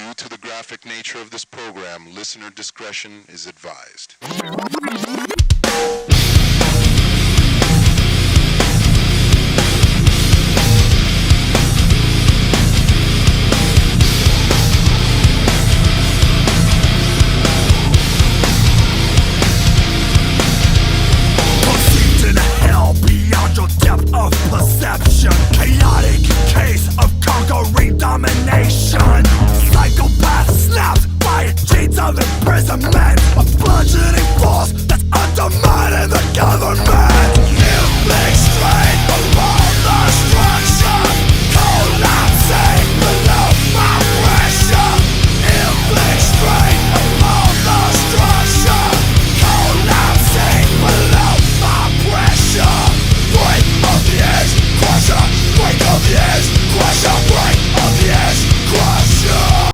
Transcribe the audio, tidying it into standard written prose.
Due to the graphic nature of this program, listener discretion is advised. Proceed to hell beyond your depth of perception. Chaotic case of conquering domination. Psychopath snaps by chains of imprisonment. A bludgeoning force that's undermining the government. You make strange